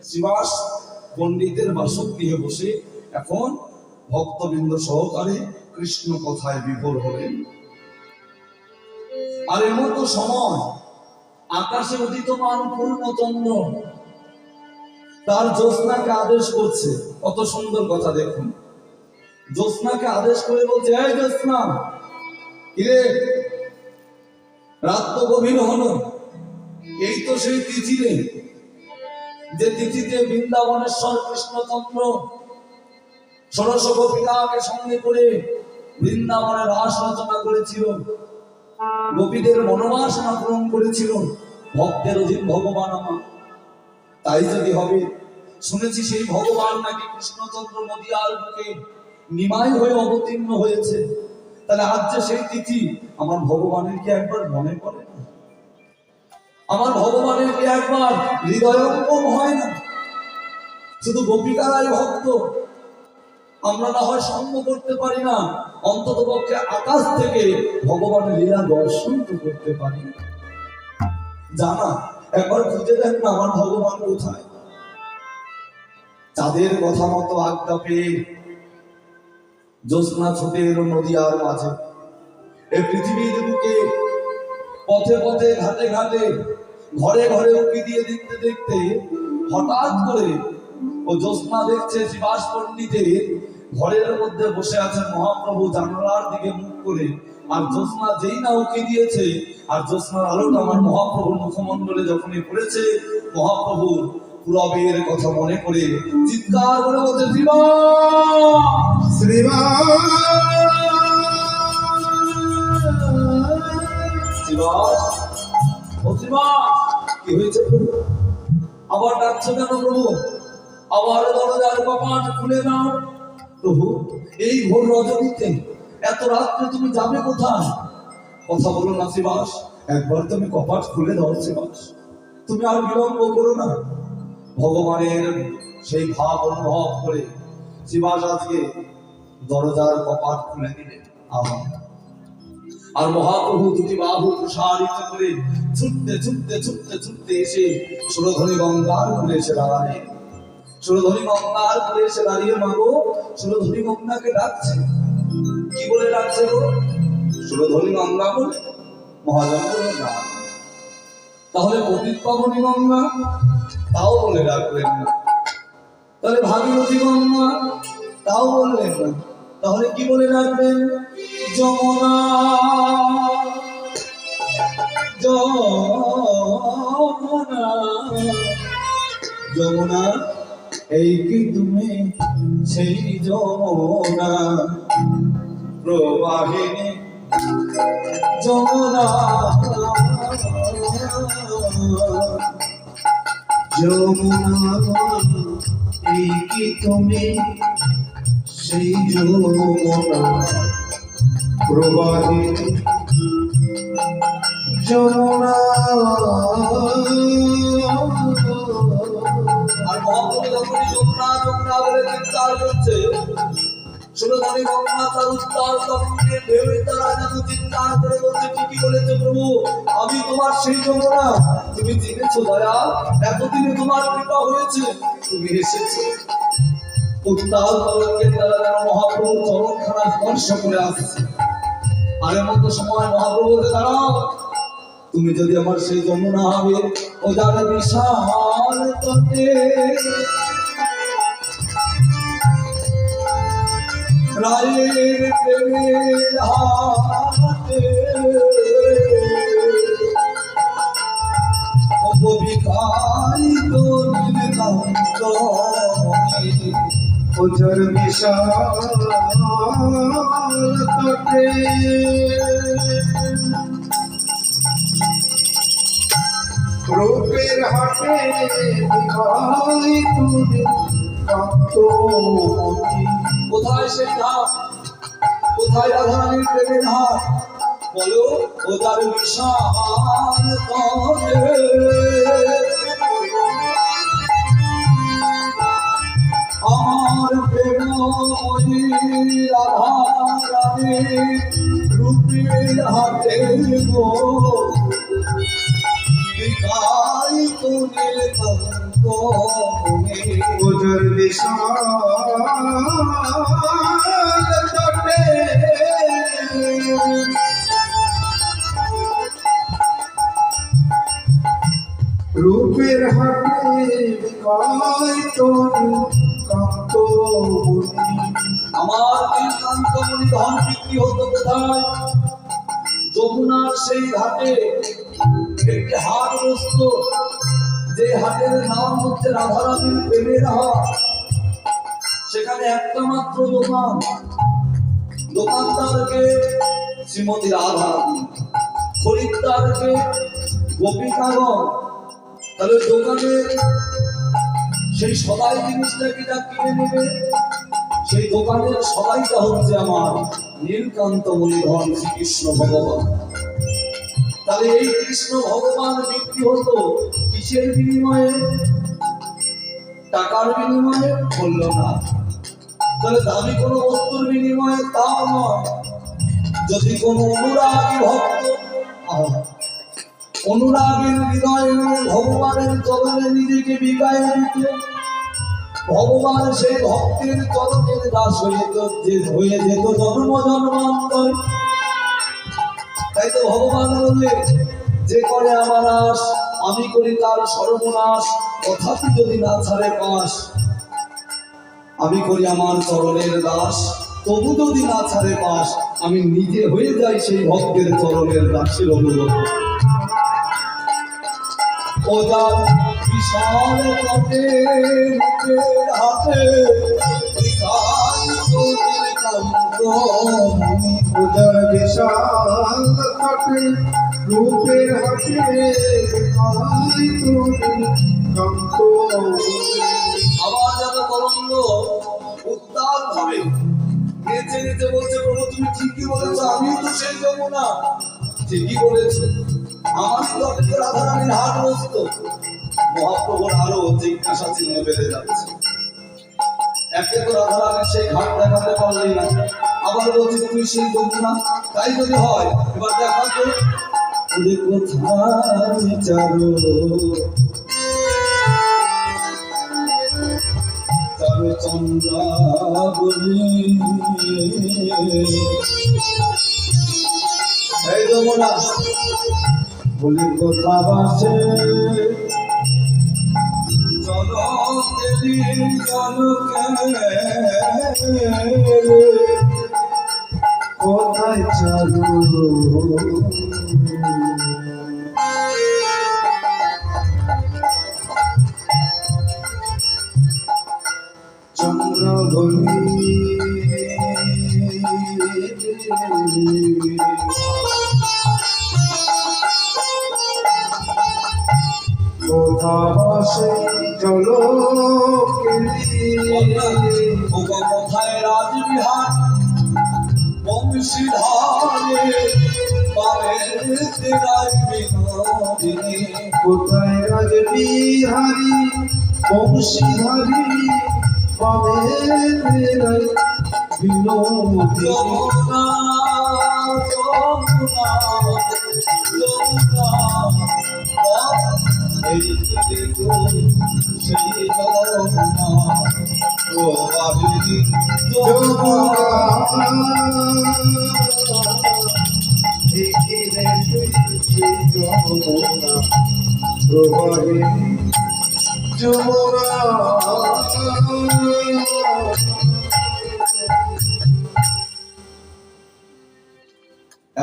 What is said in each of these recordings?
শ্রীবাস পণ্ডিতের বাসগৃহে বসে এখন ভক্তবৃন্দ সহকারে কৃষ্ণ কথায় বিভোর হলেন। আর এমন তো সময় আকাশে উদিতমান পূর্ণচন্দ্র তার জ্যোৎস্নাকে আদেশ করছে। কত সুন্দর কথা দেখুন, জ্যোৎস্নাকে আদেশ করে বলছে, এই জ্যোৎস্না, কিরে রাত তো গভীর হলো, এই তো সেই তিথি রে, যে তিথিতে বৃন্দাবনেশ্বর কৃষ্ণচন্দ্র ষোড়শ গোপিকাকে সঙ্গে করে বৃন্দাবনে রাস রচনা করেছিল, গোপীদের মনোবাসনা পূরণ করেছিল, ভক্তের অধীন ভগবান আমার। তাই যদি হবে, শুনেছি সেই ভগবান নাকি কৃষ্ণচন্দ্র নদিয়ার বুকে নিমাই হয়ে অবতীর্ণ হয়েছে, তাহলে আজ যে সেই তিথি, আমার ভগবানের কি একবার মনে পড়ে না? আমার ভগবানের কি একবার হৃদয়ঙ্গম হয় না? শুধু গোপিকারাই ভক্ত, আমরা না হয় সঙ্গ করতে পারি না, অন্তত পক্ষে আকাশ থেকে ভগবানের লীলা দর্শন তো করতে পারি না। জানা একবার খুঁজে দেখ না আমার ভগবান কোথায়। চাঁদের কথা মতো আজ্ঞা পেয়ে জ্যোৎস্না ছুটে এলো নদিয়ার মাঝে। এই পৃথিবীর বুকে পথে পথে ঘাটে ঘাটে ঘরে ঘরে উঁকি দিয়ে দেখতে দেখতে হঠাৎ করে ও জ্যোৎস্না দেখছে শ্রীবাস পণ্ডিতের ঘরের মধ্যে বসে আছেন মহাপ্রভু জানালার দিকে মুখ করে। আর জ্যোৎস্না যেই না উঁকি দিয়েছে, আর জ্যোৎস্নার আলোটা আমার মহাপ্রভুর মুখমণ্ডলে যখনই পড়েছে, মহাপ্রভু পুরবের কথা মনে করে চিৎকার করে বলছে, শ্রীবাস শ্রীবাস ও শ্রীবাস, কি হয়েছে প্রভু? আবার ডাকছো কেন প্রভু? আবার দরজার কপাট খুলে দাও। প্রভু, এই ভোর রজনীতে এত রাত্রে তুমি যাবে কোথায়? কথা বলো না শ্রীবাস, একবার তুমি কপাট খুলে দাও শ্রীবাস, তুমি আর বিলম্ব করো না। ভগবানের সেই ভাব অনুভব করে শ্রীবাস আজকে দরজার কপাট খুলে দিলেন। আর মহাপ্রভু দুটি বাহু প্রসারিত করে ছুটতে ছুটতে ছুটতে ছুটতে এসে সুরধনী গঙ্গার করে এসে দাঁড়ালেন। সুরধনী গঙ্গার করে এসে দাঁড়িয়ে মাগো সুরধনী গঙ্গাকে ডাকছে। কি বলে ডাকছে গো? সুরধনী গঙ্গা বলে মহাজন না, তাহলে পতিত পাবনী গঙ্গা তাও বলে ডাকলেন না, তাহলে ভাগীরথী গঙ্গা তাও বললেন না, তাহলে কি বলে ডাকবেন? যমুনা যমুনা যমুনা, এই কি তুমি সেই যমুনা প্রবাহিনী যমুনা যমুনা, এই কি তুমি সেই যমুনা প্রবাহিনী যমুনা। আর মহাপ্রভু যখন যমুনা যমুনা বলে চিৎকার করছে, সুরধনী গঙ্গা তার উত্তর তরঙ্গে ঢেউয়ে তারা যেন চিৎকার করে বলছে, ঠিকই বলেছে প্রভু, আমি তোমার সেই যমুনা। তুমি চিনেছো দয়াল, এতদিনে তোমার কৃপা হয়েছে, তুমি এসেছো। উত্তাল তরঙ্গের দ্বারা যেন মহাপ্রভুর চরণখানা স্পর্শ করে আসছে। আর এমন তো সময় মহাপ্রভু বলতে, দাঁড়াও, তুমি যদি আমার সেই যমুনা হবে, ও যাবে বিশাল তটে রায়ের প্রেমের হাতে, অবিকারিত নীলকান্ত ওজর বিশাল তটে রূপের হাটে বিবাই তুমি কান্ত। কোথায় সেই ঘাট? কোথায় রাধারানীর প্রেমের হাট? বলো, ও তার বিশাল তটে আমার প্রেমময়ী রাধারানী রূপের হাটে গো বিকারিত নীলকান্ত মনে। ওজর বিশাল তটে রূপের হাতে বিকায় তোর কান্ত মনি। আমার নীলকান্তমণি ধন বিক্রি হতো কোথায়? যমুনার সেই ঘাটে একটি হাট বসত, যে হাটের নাম হচ্ছে রাধারানীর প্রেমের হাট। সেখানে একটা মাত্র দোকান, দোকানদারকে শ্রীমতী রাধারানী, খরিদ্দারকে গোপিকাগণ। তাহলে দোকানের সেই সদাই জিনিসটাকে যা কিনে নেবে, সেই দোকানের সবাইটা হচ্ছে আমার নীলকান্তমণি ধন শ্রীকৃষ্ণ ভগবান। তাহলে এই কৃষ্ণ ভগবান বিক্রি হতো কিসের বিনিময়ে? টাকার বিনিময়ে? বলল না। তাহলে দামি কোনো বস্তুর বিনিময়ে? তাও নয়। যদি কোনো অনুরাগী ভক্ত অনুরাগীর হৃদয়ে ভগবানের চরণে নিজেকে বিকায় দিত, ভগবান সেই ভক্তের চরণের দাস হয়ে যেত জন্ম জন্মান্তরে। তাই তো ভগবান বললে, যে করে আমার আশ আমি করি তার সর্বনাশ, তথাপি যদি না ছাড়ে পাশ। আমি করি আমার চরণের দাস, তবু যদি না ছাড়ে পাশ, আমি নিজে হয়ে যাই সেই ভক্তের চরণের দাসের অনুগত। ও যার বিশাল তটে রূপের হাতে বিকায় তোর নীলকান্তমণি। ওজর বিশাল তটে রূপের হাতে বিকায় তোর কান্ত মনি। আবার যেন তরঙ্গ উত্তাল ভাবে নেচে নেচে বলছে, প্রভু তুমি ঠিকই বলেছো, আমিও তো সেই যমুনা। ঠিকই বলেছো, আমারই তো অনেক রাধারানীর হাট বসত। মহাপ্রভুর আরো জিজ্ঞাসা চিহ্ন বেড়ে যাচ্ছে। একে তো রাধারানীর সেই ঘাট দেখাতে পারলেই না, আবার বলছি তুই সেই যমুনা। তাই যদি হয় এবার দেখা তো ওরে কোথায় চারো চারো চন্দ্রাবলী। এই যমুনা বলি কোথা বাসে জলকেলি জলকে কোথায় চালু চন্দ্রবলি কোথা বসে চলো কোথায় রাজবিহার বংশীধারে পারের তেরাই বিনোদিনী। কোথায় রাজবিহারী বংশীধারী পাবে বিনোদিনী। যমুনা যমুনা যমুনা এই দেখো সেই যমুনা প্রবাহিনী যমুনা।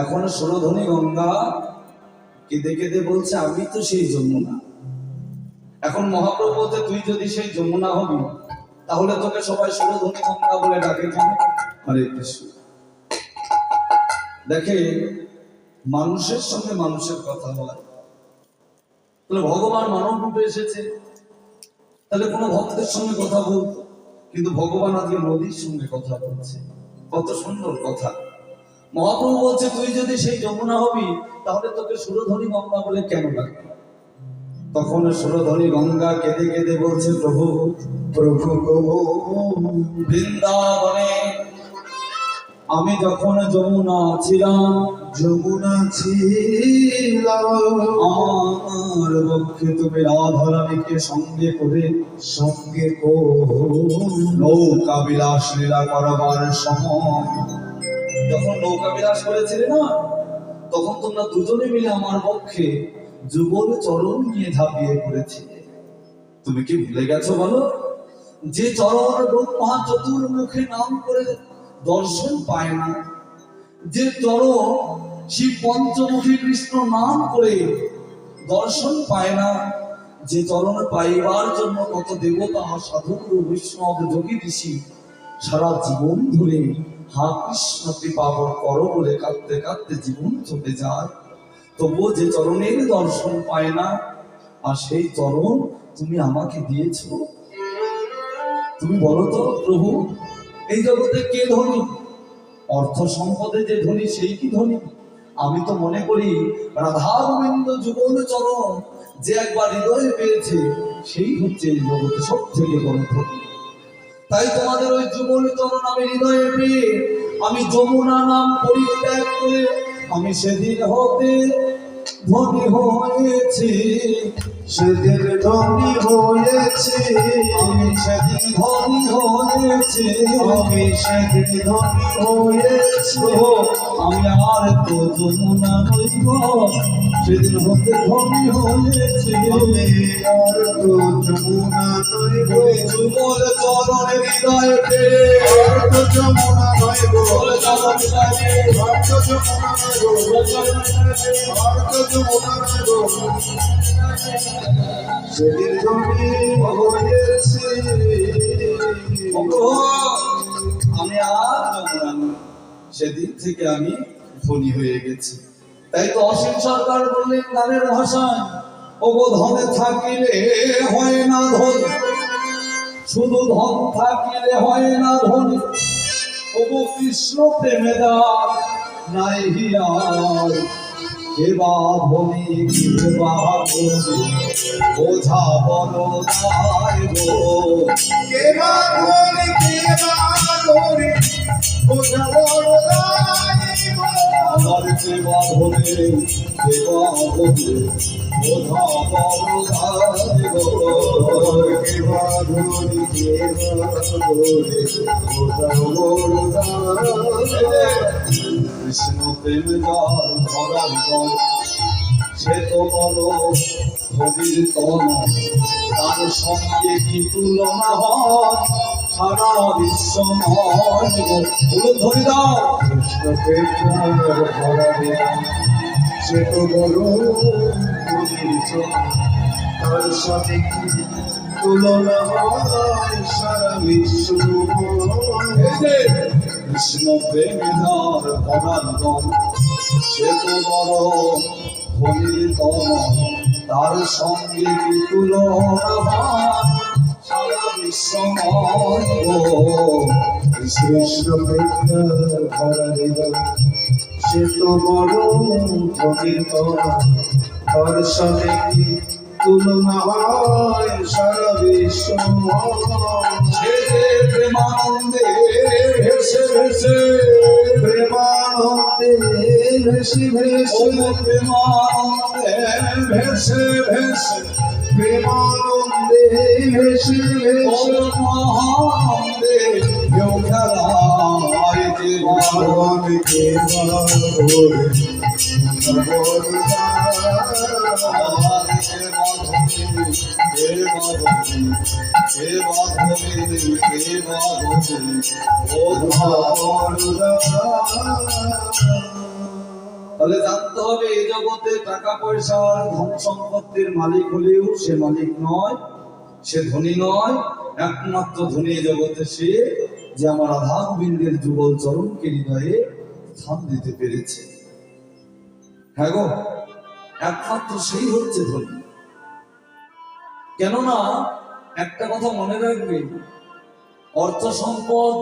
এখন সুরধনী গঙ্গা কেঁদে কেঁদে বলছে আমি তো সেই যমুনা। এখন মহাপ্রভু বলতে তুই যদি সেই যমুনা হবি তাহলে তোকে সবাই সুরধনী গঙ্গা বলে ডাকে কেন? হরে কৃষ্ণ। দেখে মানুষের সঙ্গে মানুষের কথা হয়, তাহলে ভগবান মানব রূপে এসেছে, তাহলে কোনো ভক্তের সঙ্গে কথা বলতো, কিন্তু ভগবান আজকে নদীর সঙ্গে কথা বলছে। কত সুন্দর কথা। মহাপ্রভু বলছে তুই যদি সেই যমুনা হবি তাহলে তোকে সুরধনী গঙ্গা বলে কেন ডাকবে? তখন সুরধনী গঙ্গা কেঁদে কেঁদে বলছে প্রভু প্রভু গো বৃন্দাবনে আমি যখন যমুনা ছিলাম, যমুনা ছিলাম, আমার বক্ষে তুমি রাধারানীকে সঙ্গে করে সঙ্গে নৌকা বিলাস লীলা করাবার সময়, যখন নৌকা বিলাস করেছিলে না, তখন তোমরা দুজনে মিলে আমার পক্ষে যুগল চরণ নিয়ে ঝাঁপিয়ে পড়েছিলে। তুমি কি ভুলে গেছো বলো? যে চরণ ব্রহ্মা চতুর্মুখে নাম করে দর্শন পায় না, যে চরণ শিব পঞ্চমুখী কৃষ্ণ নাম করে দর্শন পায় না, যে চরণ পাইবার জন্য কত দেবতা সাধু বৈষ্ণব যোগী ঋষি সারা জীবন ধরে হা কৃষ্ণ কৃপা করো বলে কাঁদতে কাঁদতে জীবন চলে যায়, তবুও যে চরণের দর্শন পায় না, আর সেই চরণ তুমি আমাকে দিয়েছো। তুমি বলো তো প্রভু, এই জগতে কে ধনী? অর্থ সম্পদে যে ধনী সেই কি ধনী? আমি তো মনে করি রাধা গোবিন্দ যুগল চরণ যে একবার হৃদয়ে পেয়েছে সেই হচ্ছে এই জগতে সব থেকে বড় ধনী। তাই তোমাদের ওই যুগল চরণ আমি হৃদয়ে পেয়ে আমি যমুনা নাম পরিত্যাগ করে আমি সেদিন হতে ধনী হয়েছি। সেদিন ধনী হয়েছে, আমি সেদিন ধনী হয়েছি। আমি সেদিন ধনী হয়েছি। আমি আর তো যমুনা নইব, সেদিন হতে ধনী হয়েছি। আমি আর তো যমুনা নইব, যুগল চরণ হৃদয়ে পেয়ে আর তো যমুনা নইব, যুগল চরণ হৃদয়ে আর তো যমুনা নইব, আর তো যমুনা নইব। সেদিন ধনী হয়েছে, আমি আর যমুনা নই, সেদিন থেকে আমি ধনী হয়ে গেছি। তাই তো অসীম সরকার বললেন গানের ভাষায়, ওগো ধনে থাকিলে হয় না ধন, শুধু ধন থাকিলে হয় না ধনী, ওগো কৃষ্ণ প্রেমে দার নাই হিয়ার, কেবা ধনী কেবা ধনী বোঝা বড় দায় গো। কে বা ধনী কে বা ধনী, বোঝা বড় দায় গো। আমার কেবা ধনী কেবা ধনী বোঝা বড় দায় গো। কে বা ধনী কে বা ধনী, বোঝা বড় দায়। কৃষ্ণ প্রেম যার ধরার গণ, সে তো বড় ধনীর তন, তার সঙ্গে কি তুলনা হয় সারা বিশ্বময় গো। বলুন ধরি দাও। কৃষ্ণ প্রেমার ভরাবে, সে তো বড় ধনীর, তার সাথে কি তুলনা হয় সারা বিশ্ব। এই যে কৃষ্ণ প্রেম যার ধরার গণ, সে তো বড় ধনীর তন, তার সঙ্গে কি তুলনা হয় সারা বিশ্বময় গো। কৃষ্ণ প্রেমার ভরাবে, সে তো বড় ধনীর, তার সাথে কি তুলনা হয় সারা বিশ্ব। সে যে প্রেমানন্দে ভেসে ভেসে, প্রেমানন্দে ভেসে ভেসে, ও প্রেমানন্দে ভেসে ভেসে, প্রেমানন্দে ভেসে ও ভেসে, মহানন্দে কেউ খেলায় যে ভগবানকে ধরে তাহলে জানতে হবে এই জগতে টাকা পয়সার ধন সম্পত্তির মালিক হলেও সে মালিক নয়, সে ধনী নয়। একমাত্র ধনী এই জগতে সে যে আমার রাধা গোবিন্দের যুগল চরণকে হৃদয়ে স্থান দিতে পেরেছে। হ্যাঁ গো, একমাত্র সেই হচ্ছে ধনী। কেননা একটা কথা মনে রাখবে, অর্থ সম্পদ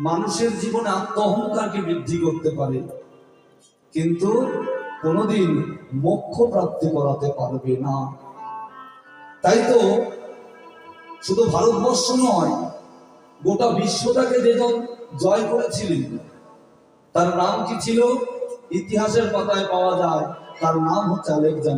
মানুষের জীবনে আত্ম অহংকারকে বৃদ্ধি করতে পারে, কিন্তু কোনোদিন মোক্ষ প্রাপ্তি করাতে পারবে না। তাই তো শুধু ভারতবর্ষ নয়, গোটা বিশ্বটাকে যেজন জয় করেছিলেন। তার নাম কি ছিল? ইতিহাসের পাতায় পাওয়া যায়, তার নাম হচ্ছে আলেকজান্ডার।